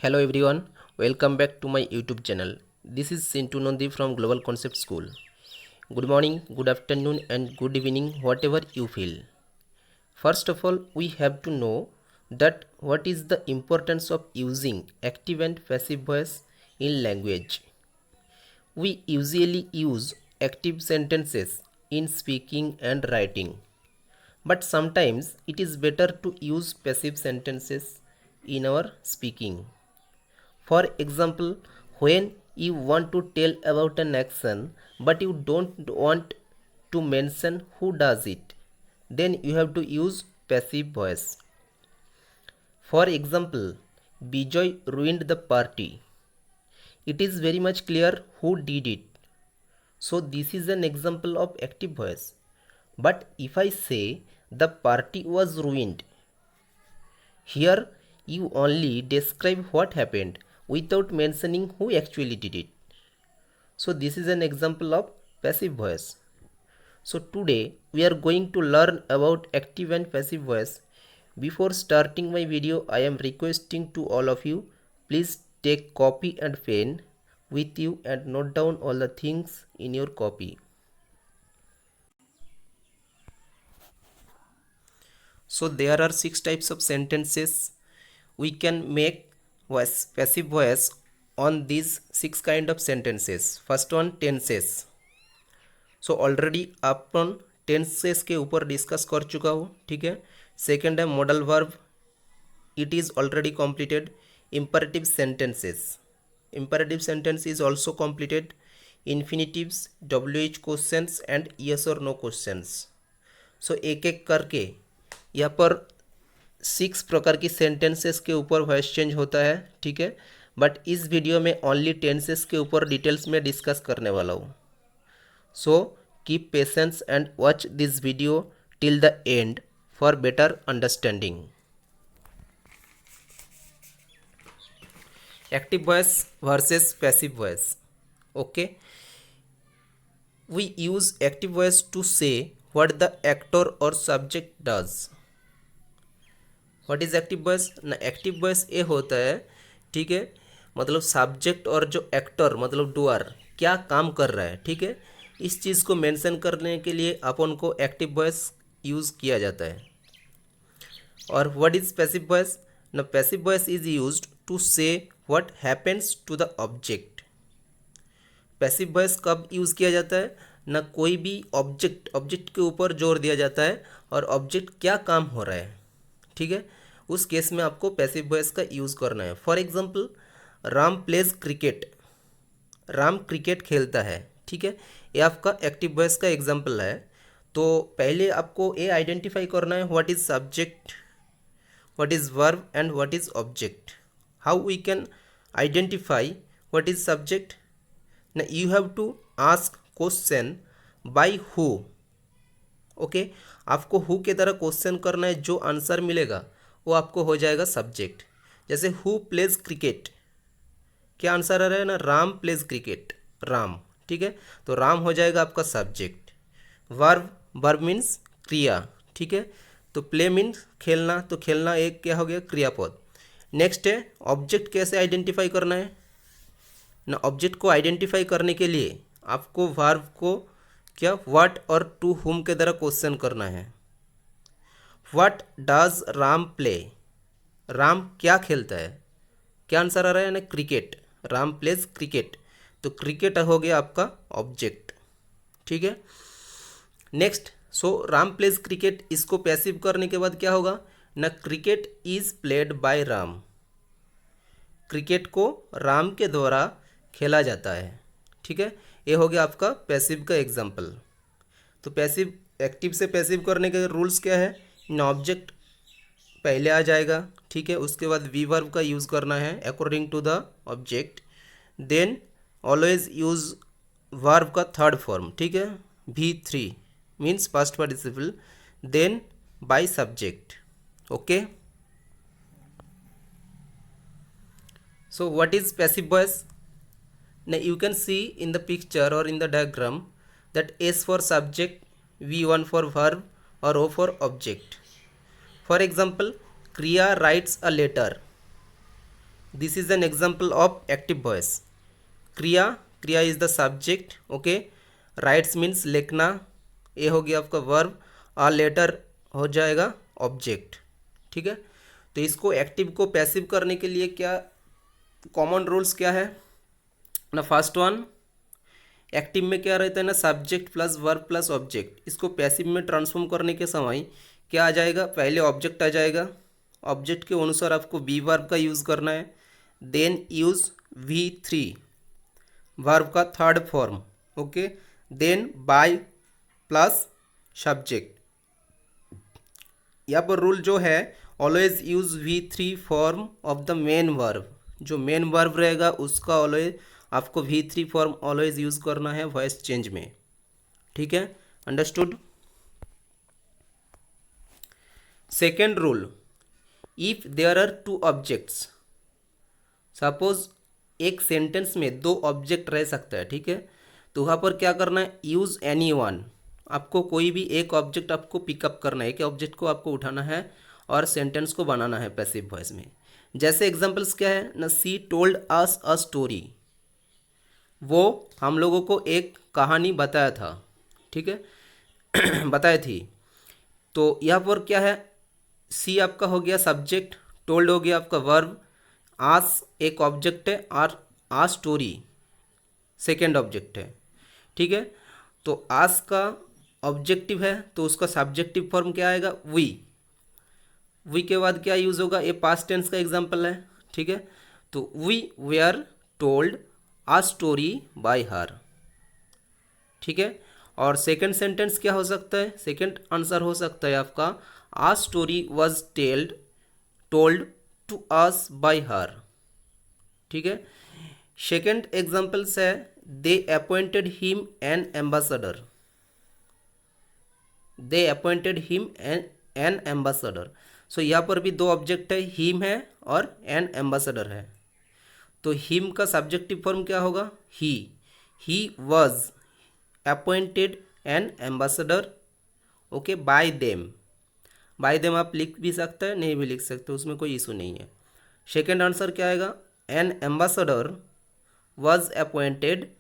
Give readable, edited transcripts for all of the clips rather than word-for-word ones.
Hello everyone, welcome back to my YouTube channel. This is Sintu Nandi from Global Concept School. Good morning, good afternoon, and good evening, whatever you feel. First of all, we have to know that what is the importance of using active and passive voice in language. We usually use active sentences in speaking and writing, but sometimes it is better to use passive sentences in our speaking. For example, when you want to tell about an action but you don't want to mention who does it, then you have to use passive voice. For example, Bijoy ruined the party. It is very much clear who did it. So this is an example of active voice. But if I say the party was ruined, here you only describe what happened without mentioning who actually did it. So this is an example of passive voice. So today we are going to learn about active and passive voice. Before starting my video, I am requesting to all of you, please take copy and pen with you and note down all the things in your copy. So there are 6 types of sentences we can make voice, passive voice on these 6 kind of sentences. First one, tenses. So already अपन tenses के ऊपर discuss कर चुका हूँ, ठीक है. Second है modal verb, it is already completed. Imperative sentences, imperative sentence is also completed. Infinitives, WH questions and yes और नो क्वेश्चंस. सो एक एक करके यहाँ पर 6 प्रकार की सेंटेंसेस के ऊपर वॉइस चेंज होता है, ठीक है. बट इस वीडियो में ओनली टेंसेस के ऊपर डिटेल्स में डिस्कस करने वाला हूँ. So keep patience and watch this video till the end for better understanding. Active voice versus passive voice. Okay. We use active voice to say what the actor or subject does. What is active voice? ना active voice ये होता है, ठीक है, मतलब subject और जो actor मतलब डूअर क्या काम कर रहा है, ठीक है, इस चीज़ को मेंशन करने के लिए अपन को एक्टिव वॉइस यूज़ किया जाता है. और व्हाट इज़ पैसिव वॉइस? ना passive voice is used to say what happens to the object. Passive voice कब यूज़ किया जाता है? ना कोई भी ऑब्जेक्ट के ऊपर जोर दिया जाता है और ऑब्जेक्ट क्या काम हो रहा है, ठीक है, उस केस में आपको पैसिव वॉइस का यूज़ करना है. For example, Ram pledge cricket, Ram cricket खेलता है, ठीक है, ये आपका एक्टिव वॉइस का एग्जाम्पल है. तो पहले आपको ये आइडेंटिफाई करना है what is subject, what is verb and what is object. How we can identify what is subject? ना you have to ask question by who. Okay, आपको हु के तरह क्वेश्चन करना है, जो आंसर मिलेगा वो आपको हो जाएगा सब्जेक्ट. जैसे हु प्लेज क्रिकेट, क्या आंसर आ रहा है? ना राम प्लेज क्रिकेट, राम, ठीक है, तो राम हो जाएगा आपका सब्जेक्ट. वर्ब, वर्ब मीन्स क्रिया, ठीक है, तो प्ले मीन्स खेलना, तो खेलना एक क्या हो गया? क्रियापद. नेक्स्ट है ऑब्जेक्ट. कैसे आइडेंटिफाई करना है? ना ऑब्जेक्ट को आइडेंटिफाई करने के लिए आपको वर्ब को क्या व्हाट और टू हुम के द्वारा क्वेश्चन करना है. What does Ram play, Ram क्या खेलता है, क्या आंसर आ रहा है? ना क्रिकेट, राम प्लेज क्रिकेट, तो क्रिकेट हो गया आपका ऑब्जेक्ट, ठीक है. नेक्स्ट, सो राम प्लेज क्रिकेट, इसको पैसिव करने के बाद क्या होगा? ना cricket is played by Ram, cricket को राम के द्वारा खेला जाता है, ठीक है, ये हो गया आपका पैसिव का एग्जाम्पल. तो पैसिव, एक्टिव से पैसिव करने के रूल्स क्या है? ना ऑब्जेक्ट पहले आ जाएगा, ठीक है, उसके बाद वी वर्ब का यूज़ करना है according to the object. Then always use verb का थर्ड फॉर्म, ठीक है, V3 means past participle, then by subject. Okay, so what is passive voice? ना you can see in the picture और in the diagram that S for subject, V1 for verb और O for object. For example, Kriya writes a letter, this is an example of active voice. Kriya, Kriya is the subject, okay. Rights means लिखना, ये हो गया आपका verb, और letter हो जाएगा object, ठीक है। तो इसको एक्टिव को पैसिव करने के लिए क्या कॉमन रूल्स क्या है ना, फर्स्ट वन, एक्टिव में क्या रहता है ना, subject plus verb plus object. इसको पैसिव में ट्रांसफॉर्म करने के समय क्या आ जाएगा, पहले ऑब्जेक्ट आ जाएगा, ऑब्जेक्ट के अनुसार आपको बी वर्ब का यूज़ करना है, देन यूज़ V3 वर्ब का third form, okay, then by plus subject. यहाँ पर रूल जो है, always use V3 form of the main verb. जो मेन वर्ब रहेगा उसका ऑलवेज आपको V3 फॉर्म ऑलवेज यूज़ करना है वॉइस चेंज में, ठीक है, understood. Second rule, if there are two objects, suppose एक सेंटेंस में दो ऑब्जेक्ट रह सकता है, ठीक है, तो वहाँ पर क्या करना है, यूज़ एनी वन। आपको कोई भी एक ऑब्जेक्ट आपको पिकअप करना है, एक ऑब्जेक्ट को आपको उठाना है और सेंटेंस को बनाना है पैसिव वॉइस में। जैसे एग्जांपल्स क्या है ना, सी टोल्ड अस अ स्टोरी, वो हम लोगों को एक कहानी बताया था, ठीक है बताई थी। तो यहाँ पर क्या है, सी आपका हो गया सब्जेक्ट, टोल्ड हो गया आपका वर्ब, आस एक ऑब्जेक्ट है और आ स्टोरी सेकेंड ऑब्जेक्ट है, ठीक है। तो आस का ऑब्जेक्टिव है तो उसका सब्जेक्टिव फॉर्म क्या आएगा, वी के बाद क्या यूज़ होगा, ये पास्ट टेंस का एग्जांपल है, ठीक है। तो we are told a story by her, ठीक है। और सेकंड सेंटेंस क्या हो सकता है, सेकंड आंसर हो सकता है आपका, a story was told to us by her, ठीक है। सेकंड एग्जांपल्स है, they appointed him an ambassador, they appointed him an ambassador. So यहाँ पर भी दो ऑब्जेक्ट है, हिम है और एन एम्बेसडर है। तो हिम का सब्जेक्टिव फॉर्म क्या होगा, he was appointed N ambassador, okay, bye them आप लिख भी सकते हैं, नहीं भी लिख सकते, उसमें कोई इशू नहीं है। सेकेंड आंसर क्या आएगा, an ambassador was appointed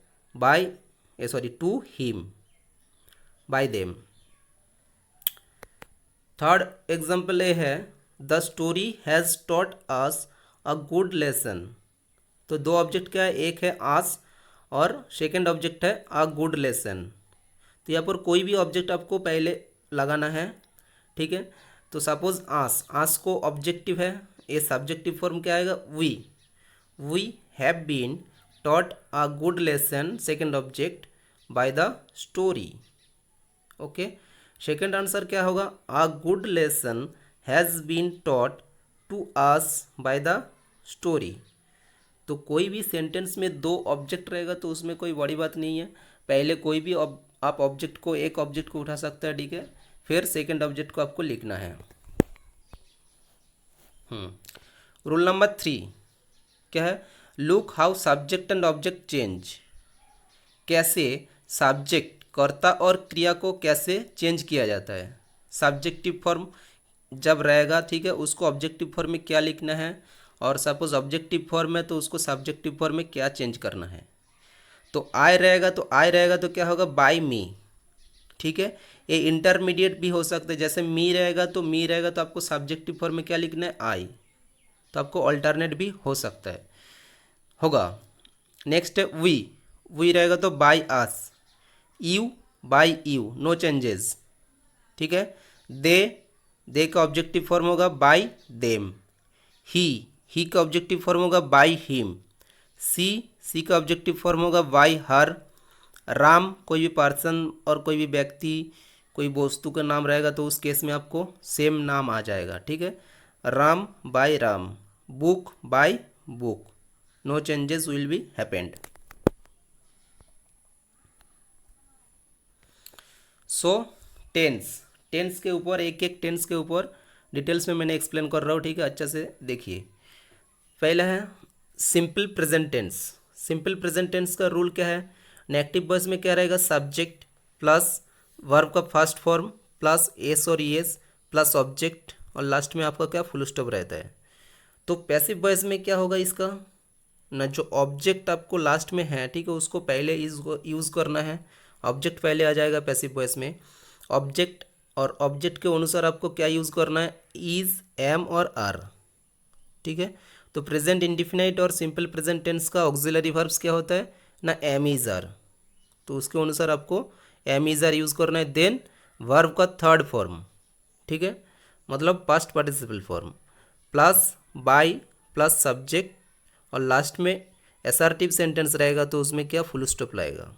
to him by them. Third example ये है, the story has taught us a good lesson. तो दो ऑब्जेक्ट क्या है, एक है आस और सेकेंड ऑब्जेक्ट है अ गुड लेसन। तो यहाँ पर कोई भी ऑब्जेक्ट आपको पहले लगाना है, ठीक है। तो सपोज आस को ऑब्जेक्टिव है, ये सब्जेक्टिव फॉर्म क्या आएगा, we have been taught a good lesson second object by the story, okay. Second answer क्या होगा, a good lesson has been taught to us by the story. तो कोई भी सेंटेंस में दो ऑब्जेक्ट रहेगा तो उसमें कोई बड़ी बात नहीं है, पहले कोई भी आप ऑब्जेक्ट को, एक ऑब्जेक्ट को उठा सकते हैं, ठीक है, फिर सेकेंड ऑब्जेक्ट को आपको लिखना है। रूल नंबर 3 क्या है, look how subject and object change. कैसे सब्जेक्ट, कर्ता और क्रिया को कैसे चेंज किया जाता है। सब्जेक्टिव फॉर्म जब रहेगा, ठीक है, उसको ऑब्जेक्टिव फॉर्म में क्या लिखना है, और सपोज ऑब्जेक्टिव फॉर्म है तो उसको सब्जेक्टिव फॉर्म में क्या चेंज करना है। तो आई रहेगा तो क्या होगा, बाय मी, ठीक है। ये इंटरमीडिएट भी हो सकता है, जैसे मी रहेगा तो आपको सब्जेक्टिव फॉर्म में क्या लिखना है, आई, तो आपको अल्टरनेट भी हो सकता है, होगा। नेक्स्ट है वी रहेगा तो by us, you by you, no changes, ठीक है। दे का ऑब्जेक्टिव फॉर्म होगा बाय देम, ही का ऑब्जेक्टिव फॉर्म होगा बाय हिम, सी का ऑब्जेक्टिव फॉर्म होगा बाय हर, राम कोई भी पर्सन और कोई भी व्यक्ति, कोई वस्तु का नाम रहेगा तो उस केस में आपको सेम नाम आ जाएगा, ठीक है। Ram by Ram, book by book, no changes will be happened. So tense के ऊपर, एक एक टेंस के ऊपर डिटेल्स में मैंने एक्सप्लेन कर रहा हूँ, ठीक है, अच्छा से देखिए। पहला है simple present tense. Simple present tense का रूल क्या है, नेगेटिव वॉइस में क्या रहेगा, सब्जेक्ट प्लस वर्ब का फर्स्ट फॉर्म प्लस एस और ईएस प्लस ऑब्जेक्ट, और लास्ट में आपका क्या फुल स्टॉप रहता है। तो पैसिव वॉइस में क्या होगा इसका ना, जो ऑब्जेक्ट आपको लास्ट में है, ठीक है, उसको पहले यूज़ करना है। ऑब्जेक्ट पहले आ जाएगा पैसिव वॉइस में। ऑब्जेक्ट और ऑब्जेक्ट के अनुसार आपको क्या यूज़ करना है, इज, एम और आर, ठीक है। तो प्रेजेंट इंडिफिनाइट और सिंपल प्रेजेंट टेंस का ऑक्सिलरी वर्ब्स क्या होता है ना, एम इज आर। तो उसके अनुसार आपको एम इज आर यूज़ करना है। देन वर्ब का थर्ड फॉर्म, ठीक है, मतलब past participle form, plus by plus subject, और लास्ट में असर्टिव सेंटेंस रहेगा तो उसमें क्या, फुल स्टॉप लाएगा।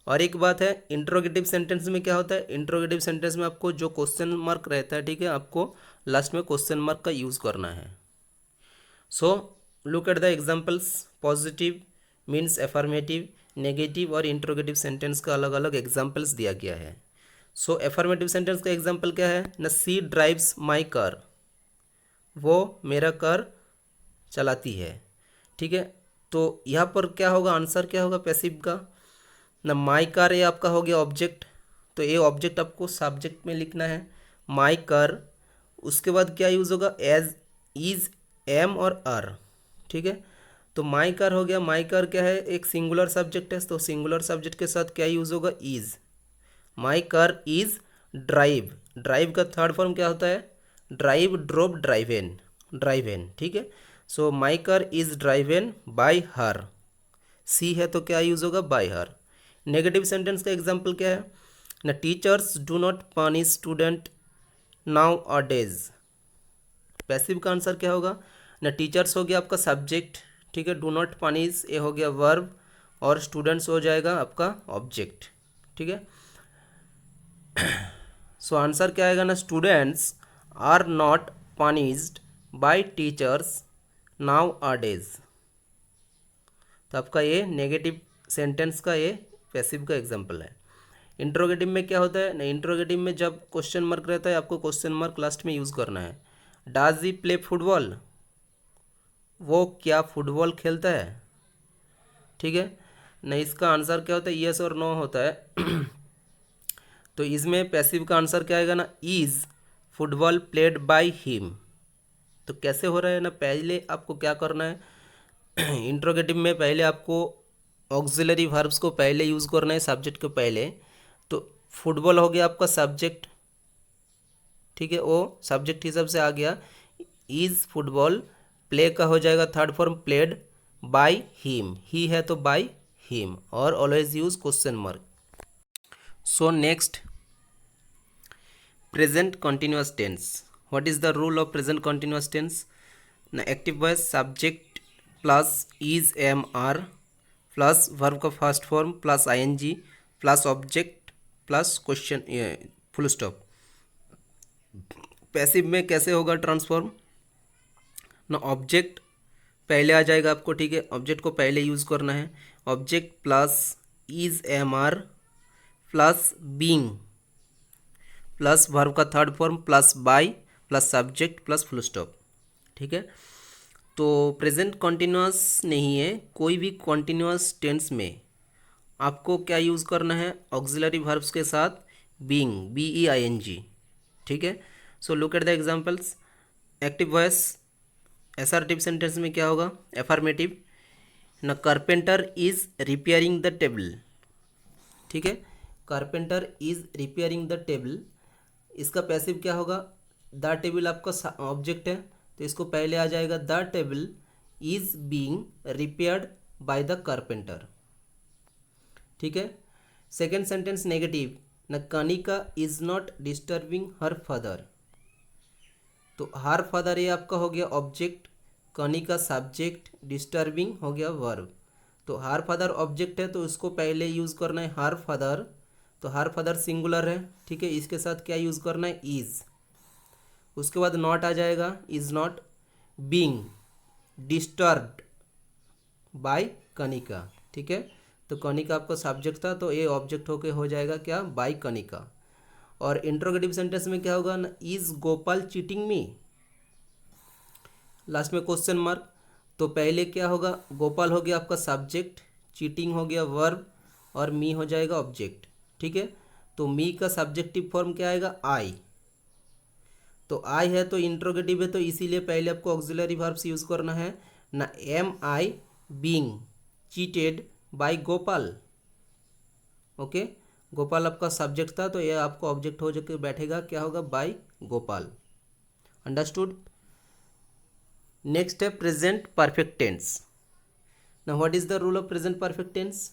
और एक बात है, इंट्रोगेटिव सेंटेंस में क्या होता है, इंट्रोगेटिव सेंटेंस में आपको जो क्वेश्चन मार्क रहता है, ठीक है, आपको लास्ट में क्वेश्चन मार्क का यूज़ करना है। So look at the examples. Positive means affirmative, negative और इंट्रोगेटिव सेंटेंस का अलग अलग एग्जाम्पल्स दिया गया है। सो एफर्मेटिव सेंटेंस का एग्जाम्पल क्या है ना, सी ड्राइव्स माई कार, वो मेरा कार चलाती है, ठीक है। तो यहाँ पर क्या होगा, आंसर क्या होगा पैसिव का ना, माई कार ये आपका हो गया ऑब्जेक्ट, तो ये ऑब्जेक्ट आपको सब्जेक्ट में लिखना है, माई कार। उसके बाद क्या यूज़ होगा, एज, इज, एम और आर, ठीक है। तो माई कार हो गया, माई कार क्या है, एक सिंगुलर सब्जेक्ट है, तो सिंगुलर सब्जेक्ट के साथ क्या यूज़ होगा, is. My car is drive, drive का थर्ड फॉर्म क्या होता है, ड्राइव, ड्रॉप, ड्राइवेन, ड्राइवेन, ठीक है। So my car is driven by her, see है तो क्या यूज़ होगा, बाय हर। नेगेटिव सेंटेंस का एग्जाम्पल क्या है ना, teachers do not punish student nowadays. Passive का आंसर क्या होगा ना, टीचर्स हो गया आपका सब्जेक्ट, ठीक है, डू नॉट पनिश ये हो गया वर्ब, और स्टूडेंट्स हो जाएगा आपका ऑब्जेक्ट, ठीक है। सो आंसर क्या आएगा ना, students are not punished by teachers nowadays. तो आपका ये नेगेटिव सेंटेंस का ये पैसिव का एग्जाम्पल है। इंट्रोगेटिव में क्या होता है ना, इंट्रोगेटिव में जब क्वेश्चन मार्क रहता है आपको क्वेश्चन मार्क लास्ट में यूज़ करना है। डाज ही प्ले फुटबॉल, वो क्या फुटबॉल खेलता है, ठीक है ना। इसका आंसर क्या होता है, यस और नो होता है। तो इसमें पैसिव का आंसर क्या आएगा ना, is football played by him. तो कैसे हो रहा है ना, पहले आपको क्या करना है, इंट्रोगेटिव में पहले आपको ऑक्सिलरी वर्ब्स को पहले यूज़ करना है सब्जेक्ट के पहले। तो फुटबॉल हो गया आपका सब्जेक्ट, ठीक है, वो सब्जेक्ट हिसाब से आ गया, इज फुटबॉल, प्ले का हो जाएगा third form played by him, he है तो बाय हिम, और always use question mark. So next, present continuous tense. What is the rule of present continuous tense no, active voice subject plus is, am, are, plus verb का first form plus I N G plus object plus question, full stop. Passive में कैसे होगा transform ना, object पहले आ जाएगा आपको, ठीक है, ऑब्जेक्ट को पहले यूज़ करना है, object plus is, am, are, plus being, plus verb का third form plus by plus subject plus full stop, ठीक है। तो प्रेजेंट कॉन्टिन्यूअस नहीं है, कोई भी कॉन्टिन्यूअस टेंस में आपको क्या यूज़ करना है, ऑक्सिलरी वर्ब्स के साथ बीइंग, BEING, ठीक है। So look at the examples. Active voice assertive sentence में क्या होगा, एफर्मेटिव न, carpenter is repairing the table, ठीक है, carpenter is repairing the table. इसका पैसिव क्या होगा, द टेबल आपका ऑब्जेक्ट है, तो इसको पहले आ जाएगा, the table is being repaired by the carpenter, ठीक है। सेकेंड सेंटेंस नेगेटिव न, Kanika is not disturbing her father. तो हर फादर ये आपका हो गया ऑब्जेक्ट, कनिका सब्जेक्ट, डिस्टर्बिंग हो गया वर्ब। तो हर फादर ऑब्जेक्ट है तो उसको पहले यूज़ करना है हर फादर, तो हर फादर सिंगुलर है, ठीक है, इसके साथ क्या यूज़ करना है, इज। उसके बाद नॉट आ जाएगा, is not being disturbed by Kanika, ठीक है। तो कनिका आपका सब्जेक्ट था तो ये ऑब्जेक्ट होके हो जाएगा क्या, बाय कनिका। और इंट्रोगेटिव सेंटेंस में क्या होगा ना, is Gopal cheating me, last में क्वेश्चन मार्क। तो पहले क्या होगा, गोपाल हो गया आपका सब्जेक्ट, चीटिंग हो गया वर्ब, और मी हो जाएगा ऑब्जेक्ट, ठीक है। तो मी का सब्जेक्टिव फॉर्म क्या आएगा, आई। तो आई है तो इंट्रोगेटिव है, तो इसीलिए पहले आपको ऑक्सिलरी वर्ब्स यूज़ करना है ना। Am I being cheated by Gopal. Okay, Gopal आपका सब्जेक्ट था, तो ये आपको ऑब्जेक्ट हो जाके बैठेगा, क्या होगा, बाय गोपाल। अंडरस्टूड। नेक्स्ट है प्रेजेंट परफेक्ट टेंस। ना what is the rule of present perfect tense?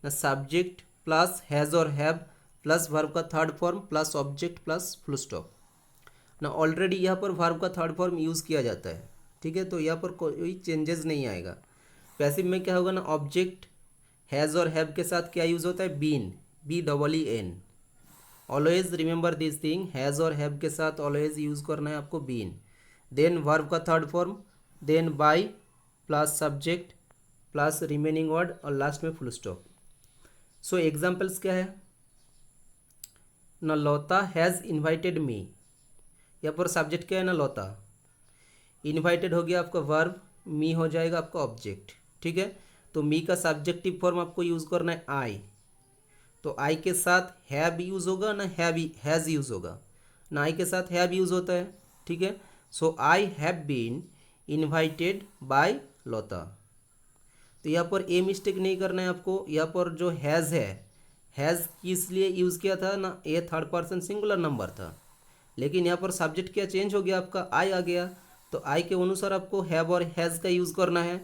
ना सब्जेक्ट प्लस हैज़ और हैव प्लस वर्ब का third form plus object plus full stop. ना ऑलरेडी यहाँ पर वर्ब का थर्ड फॉर्म यूज़ किया जाता है, ठीक है, तो यहाँ पर कोई चेंजेस नहीं आएगा। पैसिव में क्या होगा ना, ऑब्जेक्ट हैज़ और हैव के साथ क्या यूज़ होता है, been, BEEN। Always remember this thing, has और हैव के साथ ऑलवेज यूज़ करना है आपको बीन। देन वर्ब का third form, then by plus subject plus remaining word और लास्ट में फुल स्टॉप। सो एग्जाम्पल्स क्या है ना, लौता हैज़ इन्वाइटेड मी, यहाँ पर सब्जेक्ट क्या है ना, लौता। इन्वाइटेड हो गया आपका वर्ब, मी हो जाएगा आपका ऑब्जेक्ट, ठीक है। तो मी का सब्जेक्टिव फॉर्म आपको यूज़ करना है आई, तो आई के साथ हैव यूज़ होगा ना, हैज़ यूज़ होगा ना, आई के साथ हैव यूज़ होता है, ठीक है। So I have been invited by लौता। तो यहाँ पर ए मिस्टेक नहीं करना है आपको, यहाँ पर जो हैज़ है, हैज़ किस लिए यूज़ किया था ना, ए थर्ड पर्सन सिंगुलर नंबर था, लेकिन यहाँ पर सब्जेक्ट क्या चेंज हो गया, आपका आई आ गया, तो आई के अनुसार आपको हैव और हैज़ का यूज़ करना है।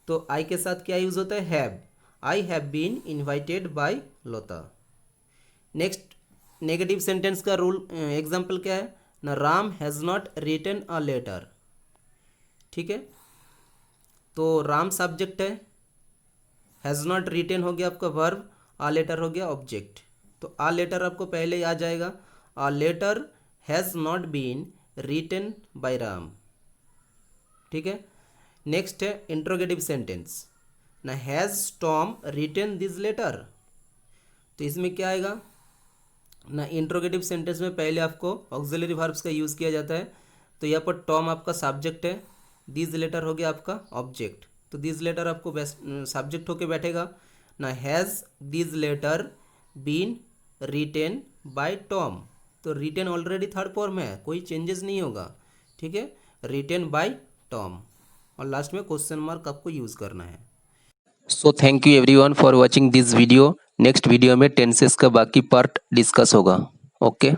तो आई के साथ क्या यूज़ होता है, have. I have been invited by Lata. Next negative sentence का रूल एग्जाम्पल क्या है ना, Ram has not written a letter, ठीक है। तो राम सब्जेक्ट है, हैज़ नॉट रिटन हो गया आपका वर्ब, आ लेटर हो गया ऑब्जेक्ट। तो आ लेटर आपको पहले आ जाएगा, a letter has not been written by Ram, ठीक है। नेक्स्ट है इंट्रोगेटिव सेंटेंस ना, has Tom written this letter. तो इसमें क्या आएगा ना, इंट्रोगेटिव सेंटेंस में पहले आपको ऑक्सिलरी वर्ब्स का यूज़ किया जाता है। तो यहाँ पर टॉम आपका सब्जेक्ट है, दिस लेटर हो गया आपका ऑब्जेक्ट, तो दिस लेटर आपको सब्जेक्ट होके बैठेगा ना। Has this letter been written by Tom, तो रिटेन ऑलरेडी थर्ड फॉर्म है, कोई चेंजेस नहीं होगा, ठीक है, रिटेन बाय टॉम, और लास्ट में क्वेश्चन मार्क आपको यूज़ करना है। So thank you everyone for watching this video. Next video में टेंसेस का बाकी पार्ट डिस्कस होगा। ओके।